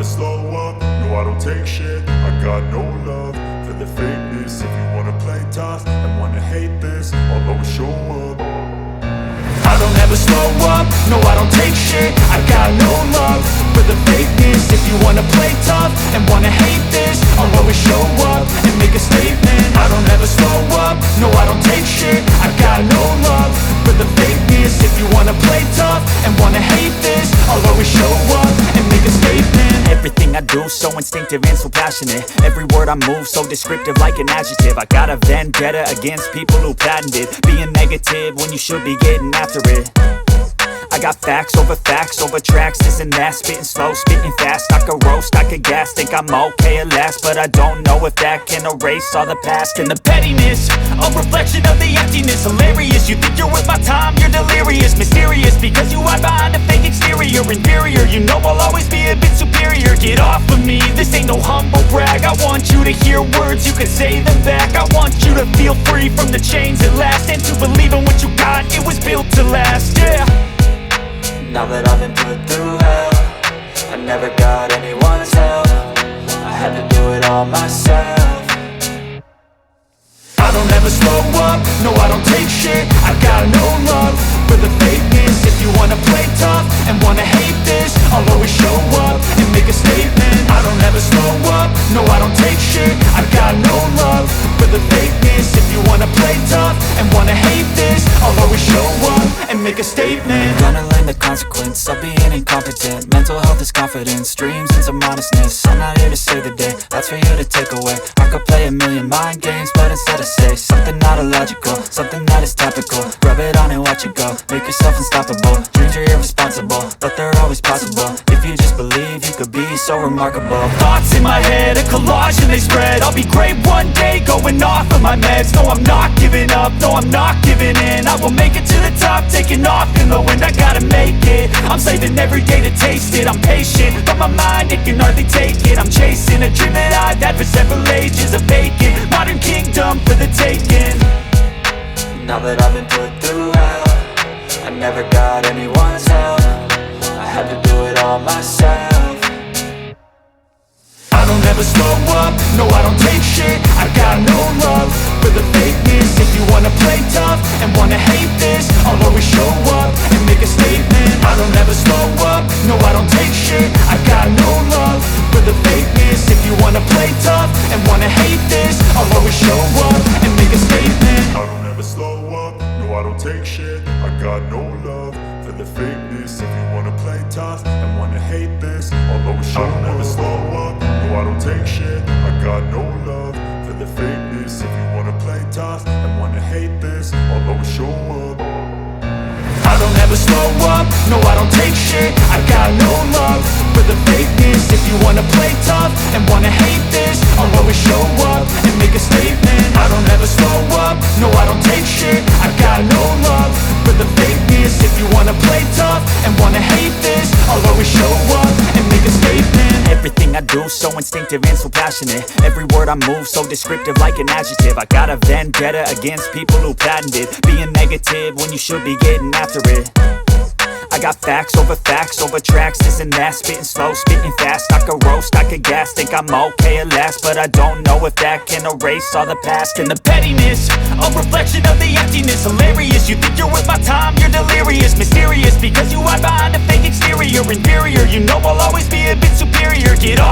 slow up, no I don't take shit. I got no love for the fakeness. If you wanna play tough and wanna hate this, I'll always show up. I don't ever slow up, no I don't take shit. I got no love for the fakeness. If you wanna play tough and wanna hate this, I'll always show up and make a statement. I don't ever slow up, no I don't take shit. I got no love for the fakeness. If you wanna play tough and wanna hate this, I'll always show up and make a statement. Everything I do so instinctive and so passionate. Every word I move so descriptive like an adjective. I got a vendetta against people who patented being negative when you should be getting after it. I got facts over tracks, this and that. Spitting slow, spitting fast. I could roast, I could gas. Think I'm okay at last, but I don't know if that can erase all the past. And the pettiness, a reflection of the emptiness. Hilarious, you think you're worth my time, you're delirious. Mysterious, because you hide behind a fake exterior. Inferior, you know I'll always be a bit superior. Get off of me, this ain't no humble brag. I want you to hear words, you can say them back. I want you to feel free from the chains at last, and to believe in what you got, it was built to last, yeah. Now that I've been put through hell, I never got anyone's help. I had to do it all myself. I don't ever slow up, no I don't take shit. I got no love for the fakeness. If you wanna play tough and wanna hate this, I'll always show up and make a statement. I don't ever slow up, no I don't take shit. I got no love for the fakeness. If you wanna play tough and wanna hate this, I'll always show up and make a statement. Gonna learn the consequence of being incompetent. Mental health is confidence, dreams and some honestness. I'm not here to save the day, that's for you to take away. I could play a million mind games, but instead I say something not illogical, something that is topical. Rub it on and watch it go, make yourself unstoppable. Dreams are irresponsible, but they're always possible. If you just believe, you could be so remarkable. Thoughts in my head, a collage and they spread. I'll be great one day, going off of my meds. No I'm not giving up, no I'm not giving in. I will make it to the top, taking off in the wind. I gotta make it, I'm saving every day to taste it. I'm patient, but my mind, it can hardly take it. I'm chasing a dream that I've had for several ages. A vacant, modern kingdom for the taking. Now that I've been put through hell, I never got anyone's help. I had to do it all myself. I don't ever slow up, no I don't take shit. I got no love for the fakeness. If you wanna play tough and wanna hate this, I'll always show up and make a statement. I don't ever slow up, no I don't take shit. I got no love for the fakeness. If you wanna play tough and wanna hate this, I'll always show up and make a statement. I don't ever slow up, no I don't take shit. I got no love for the fakeness. If you wanna play tough and wanna hate this, I'll always show up. I don't ever slow up, no I don't take shit. I got no love for the fakeness. If you wanna play tough and wanna hate this, I'll always show up. I don't ever slow up, no I don't take shit. I got no love for the fakeness. If you wanna play tough and wanna hate this, I'll always show up and make a statement. I don't ever slow up, no I don't take shit. I got no love for the fakeness. If you wanna play tough and wanna hate this, I'll always show up and make a statement. Everything I do so instinctive and so passionate. Every word I move so descriptive like an adjective. I got a vendetta against people who patented being negative when you should be getting after it. I got facts over tracks, this and that. Spitting slow, spitting fast. I could roast, I could gas. Think I'm okay at last, but I don't know if that can erase all the past. And the pettiness, a reflection of the emptiness. Hilarious, you think you're worth my time, you're delirious. Mysterious, because you hide behind a fake exterior. Inferior, you know I'll always be a bit superior. Get off